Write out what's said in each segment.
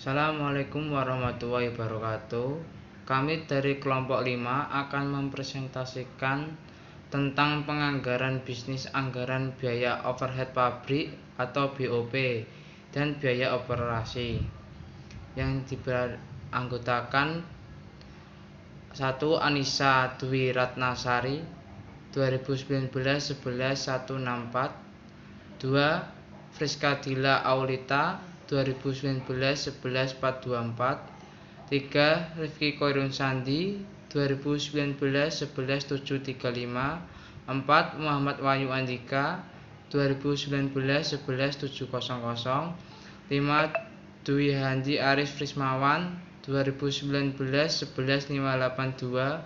Assalamualaikum warahmatullahi wabarakatuh. Kami dari kelompok 5 akan mempresentasikan tentang penganggaran bisnis anggaran biaya overhead pabrik atau BOP dan biaya operasi yang diberanggotakan 1. Anissa Dwi Ratnasari 2019-11-164, 2. Friska Dila Aulita 2019-11-424, 3. Rifki Koirun Sandi 2019-11-735, 4. Muhammad Wahyu Andika 2019-11-700, 5. Dwi Handi Arif Prismawan 2019-11-582,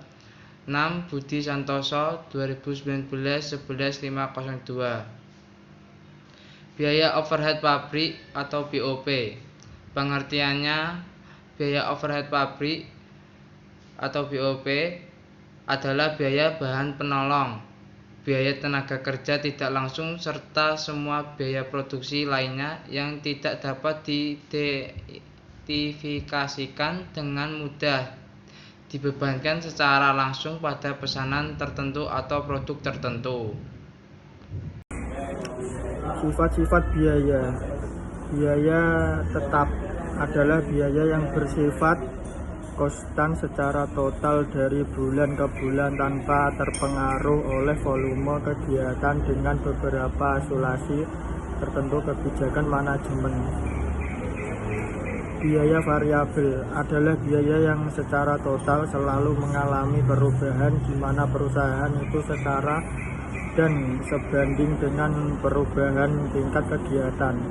6. Budi Santoso 2019-11-502. Biaya overhead pabrik atau BOP. Pengertiannya, biaya overhead pabrik atau BOP adalah biaya bahan penolong, biaya tenaga kerja tidak langsung, serta semua biaya produksi lainnya yang tidak dapat diidentifikasikan dengan mudah dibebankan secara langsung pada pesanan tertentu atau produk tertentu. Sifat-sifat biaya. Biaya tetap adalah biaya yang bersifat konstan secara total dari bulan ke bulan tanpa terpengaruh oleh volume kegiatan dengan beberapa asulasi tertentu kebijakan manajemen. Biaya variabel adalah biaya yang secara total selalu mengalami perubahan di mana perusahaan itu secara dan sebanding dengan perubahan tingkat kegiatan.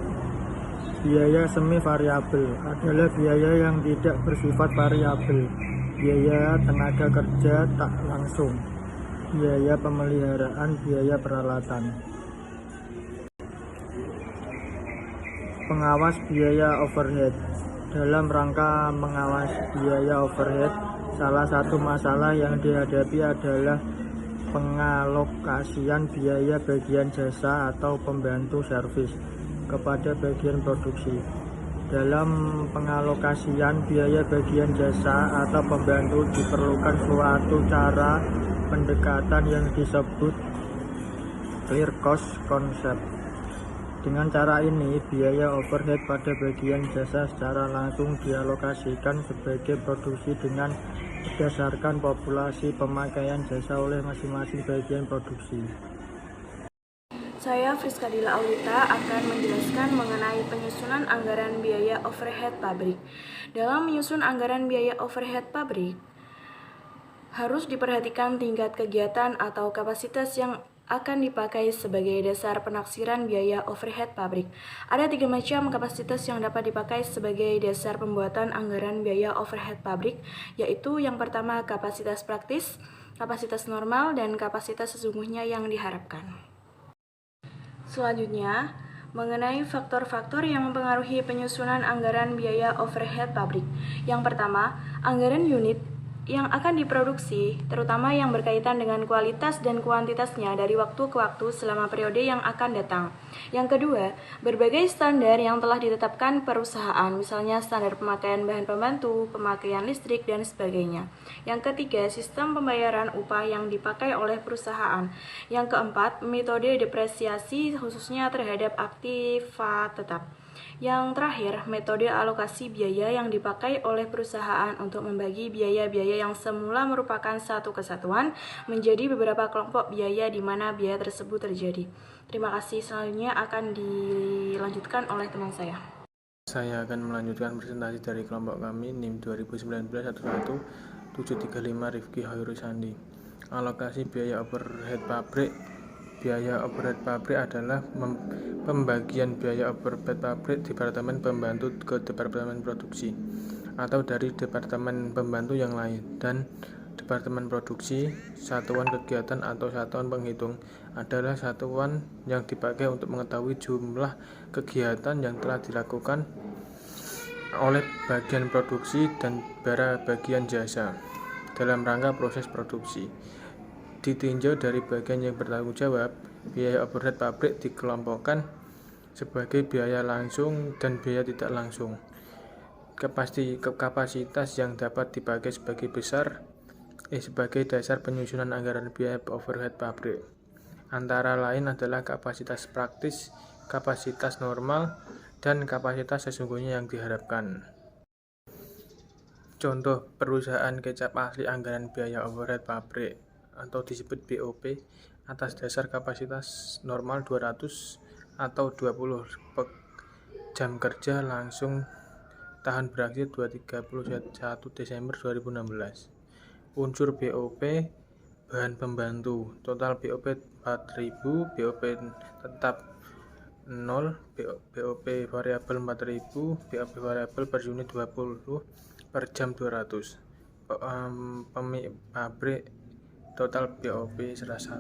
Biaya semi variabel adalah biaya yang tidak bersifat variabel, biaya tenaga kerja tak langsung, biaya pemeliharaan, biaya peralatan. Pengawas biaya overhead. Dalam rangka mengawas biaya overhead, salah satu masalah yang dihadapi adalah pengalokasian biaya bagian jasa atau pembantu servis kepada bagian produksi. Dalam pengalokasian biaya bagian jasa atau pembantu diperlukan suatu cara pendekatan yang disebut clear cost concept. Dengan cara ini, biaya overhead pada bagian jasa secara langsung dialokasikan sebagai produksi dengan berdasarkan populasi pemakaian jasa oleh masing-masing bagian produksi. Saya Friska Dila Aulita akan menjelaskan mengenai penyusunan anggaran biaya overhead pabrik. Dalam menyusun anggaran biaya overhead pabrik, harus diperhatikan tingkat kegiatan atau kapasitas yang akan dipakai sebagai dasar penaksiran biaya overhead pabrik. Ada 3 macam kapasitas yang dapat dipakai sebagai dasar pembuatan anggaran biaya overhead pabrik, yaitu yang pertama kapasitas praktis, kapasitas normal, dan kapasitas sesungguhnya yang diharapkan. Selanjutnya, mengenai faktor-faktor yang mempengaruhi penyusunan anggaran biaya overhead pabrik. Yang pertama, anggaran unit yang akan diproduksi, terutama yang berkaitan dengan kualitas dan kuantitasnya dari waktu ke waktu selama periode yang akan datang. Yang kedua, berbagai standar yang telah ditetapkan perusahaan, misalnya standar pemakaian bahan pembantu, pemakaian listrik, dan sebagainya. Yang ketiga, sistem pembayaran upah yang dipakai oleh perusahaan. Yang keempat, metode depresiasi khususnya terhadap aktiva tetap. Yang terakhir, metode alokasi biaya yang dipakai oleh perusahaan untuk membagi biaya-biaya yang semula merupakan satu kesatuan menjadi beberapa kelompok biaya di mana biaya tersebut terjadi. Terima kasih. Selanjutnya akan dilanjutkan oleh teman saya. Saya akan melanjutkan presentasi dari kelompok kami NIM 2019-11735 Rifki Koirun Sandi. Alokasi biaya overhead pabrik. Biaya overhead pabrik adalah pembagian biaya overhead pabrik departemen pembantu ke departemen produksi atau dari departemen pembantu yang lain, dan departemen produksi. Satuan kegiatan atau satuan penghitung adalah satuan yang dipakai untuk mengetahui jumlah kegiatan yang telah dilakukan oleh bagian produksi dan bagian jasa dalam rangka proses produksi. Ditinjau dari bagian yang bertanggung jawab, biaya overhead pabrik dikelompokkan sebagai biaya langsung dan biaya tidak langsung. kapasitas yang dapat dipakai sebagai dasar penyusunan anggaran biaya overhead pabrik. Antara lain adalah kapasitas praktis, kapasitas normal, dan kapasitas sesungguhnya yang diharapkan. Contoh perusahaan kecap asli anggaran biaya overhead pabrik atau disebut BOP atas dasar kapasitas normal 200 atau 20 jam kerja langsung tahun berakhir 31 Desember 2016. Unsur BOP bahan pembantu, total BOP 4.000, BOP tetap 0, BOP variabel 4.000, BOP variabel per unit 20 per jam 200. Pabrik total BOP 1.000,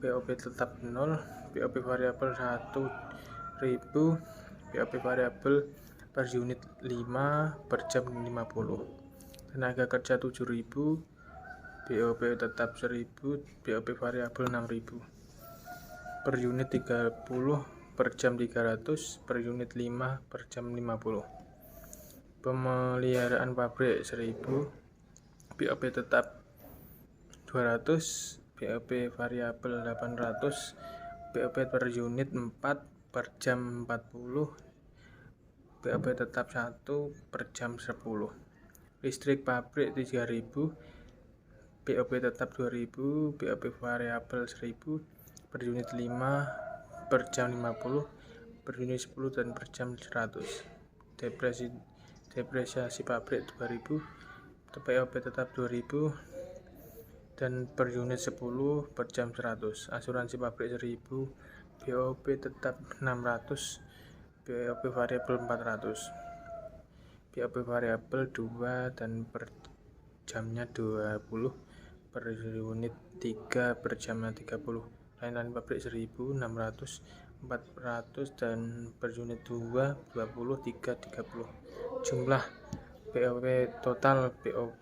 BOP tetap 0, BOP variabel 1.000, BOP variabel per unit 5 per jam 50. Tenaga kerja 7.000, BOP tetap 1.000, BOP variabel 6.000. Per unit 30 per jam 300, per unit 5 per jam 50. Pemeliharaan pabrik 1.000, BOP tetap 200, BOP variabel 800, BOP per unit 4 per jam 40, BOP tetap 1 per jam 10. Listrik pabrik 3.000, BOP tetap 2.000, BOP variabel 1.000, per unit 5 per jam 50, per unit 10 dan per jam 100. Depresiasi pabrik 2.000, BOP tetap 2.000 dan per unit 10 per jam 100. Asuransi pabrik 1.000, BOP tetap 600, BOP variabel 400, BOP variabel 2 dan per jamnya 20, per unit 3 per jamnya 30. Lain-lain pabrik 1.000, 600, 400 dan per unit 2, 20, 3, 30. Jumlah BOP total BOP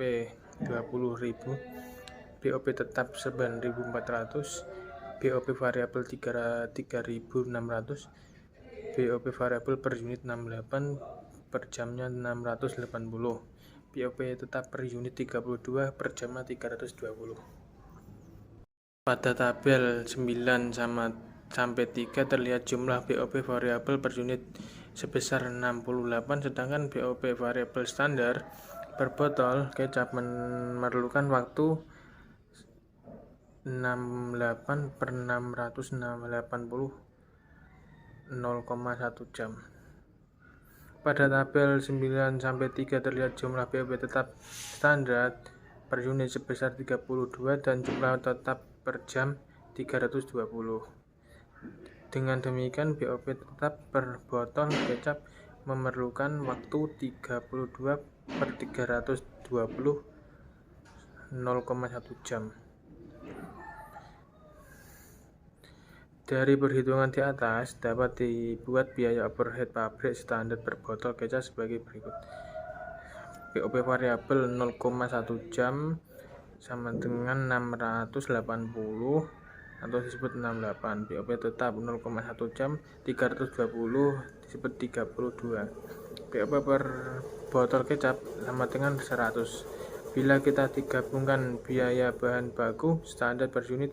20.000, BOP tetap 9.400, BOP variabel 3.600, BOP variabel per unit 68, per jamnya 680, BOP tetap per unit 32, per jamnya 320. Pada tabel 9 sampai 3 terlihat jumlah BOP variabel per unit sebesar 68, sedangkan BOP variabel standar per botol kecap memerlukan waktu 68 per 680 0,1 jam. Pada tabel 9 sampai 3 terlihat jumlah BOP tetap standar per unit sebesar 32 dan jumlah tetap per jam 320. Dengan demikian BOP tetap per botol kecap memerlukan waktu 32 per 320 0,1 jam. Dari perhitungan di atas dapat dibuat biaya overhead pabrik standar per botol kecap sebagai berikut. BOP variabel 0,1 jam sama dengan 680 atau disebut 68. BOP tetap 0,1 jam 320 disebut 32. BOP per botol kecap sama dengan 100. Bila kita digabungkan biaya bahan baku standar per unit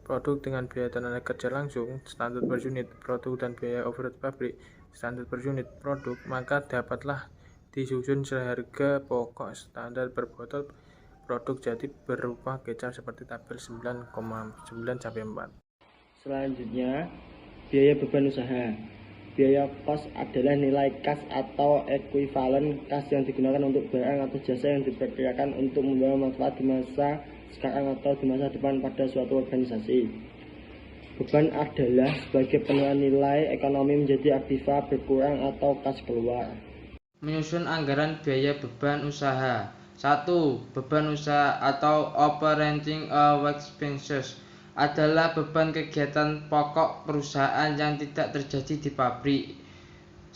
produk dengan biaya tenaga kerja langsung standar per unit produk dan biaya overhead pabrik standar per unit produk, maka dapatlah disusun seharga pokok standar per botol produk jadi berupa kecap seperti tabel 9,9 sampai 4. Selanjutnya, biaya beban usaha. Biaya kos adalah nilai kas atau ekuivalen kas yang digunakan untuk barang atau jasa yang diperkirakan untuk membawa manfaat di masa sekarang atau di masa depan pada suatu organisasi. Beban adalah sebagai penurunan nilai ekonomi menjadi aktiva berkurang atau kas keluar. Menyusun anggaran biaya beban usaha. 1. Beban usaha atau operating expenses adalah beban kegiatan pokok perusahaan yang tidak terjadi di pabrik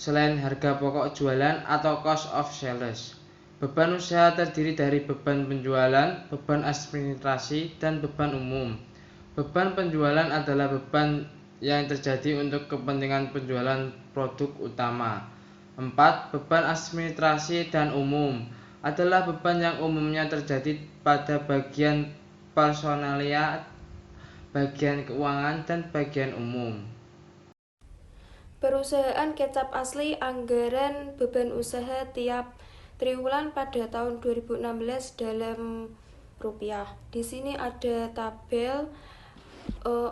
selain harga pokok jualan atau cost of sales. Beban usaha terdiri dari beban penjualan, beban administrasi, dan beban umum. Beban penjualan adalah beban yang terjadi untuk kepentingan penjualan produk utama. 4. Beban administrasi dan umum adalah beban yang umumnya terjadi pada bagian personalia, bagian keuangan, dan bagian umum. Perusahaan kecap asli anggaran beban usaha tiap triwulan pada tahun 2016 dalam rupiah. Di sini ada tabel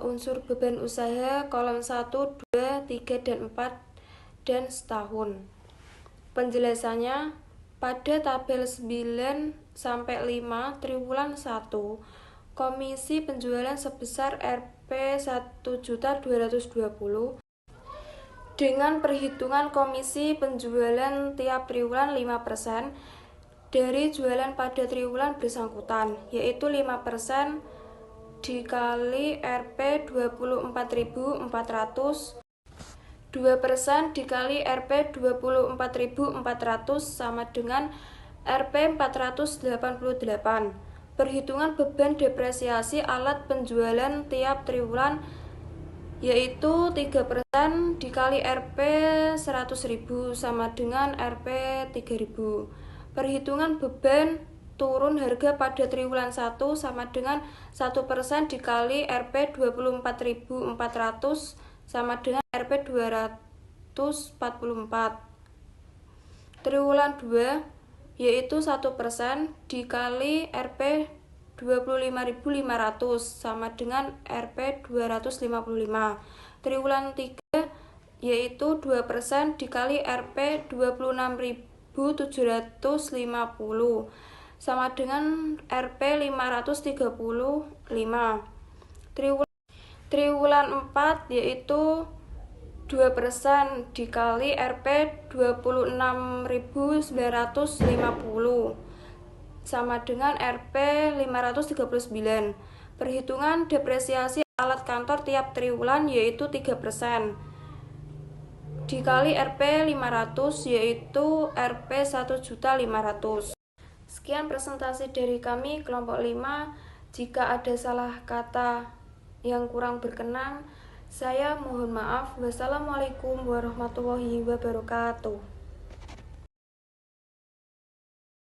unsur beban usaha kolom 1, 2, 3, dan 4 dan setahun. Penjelasannya pada tabel 9 sampai 5 triwulan 1, komisi penjualan sebesar Rp 1.220.000 dengan perhitungan komisi penjualan tiap triwulan 5% dari jualan pada triwulan bersangkutan, yaitu 5% dikali Rp 24.400, 2% dikali Rp 24.400 sama dengan Rp 488. Perhitungan beban depresiasi alat penjualan tiap triwulan yaitu 3% dikali Rp 100.000 sama dengan Rp 3.000. Perhitungan beban turun harga pada triwulan 1 sama dengan 1% dikali Rp 24.400 sama dengan Rp 244. Triwulan 2 yaitu 1% dikali Rp 25.500 sama dengan Rp 255. Triwulan 3 yaitu 2% dikali Rp 26.750 sama dengan Rp 535. Triwulan 4 yaitu 2% dikali Rp 26.950 sama dengan Rp 539. Perhitungan depresiasi alat kantor tiap triwulan yaitu 3% dikali Rp 500 yaitu Rp 1.500.000. Sekian presentasi dari kami kelompok 5. Jika ada salah kata yang kurang berkenan, saya mohon maaf. Wassalamualaikum warahmatullahi wabarakatuh.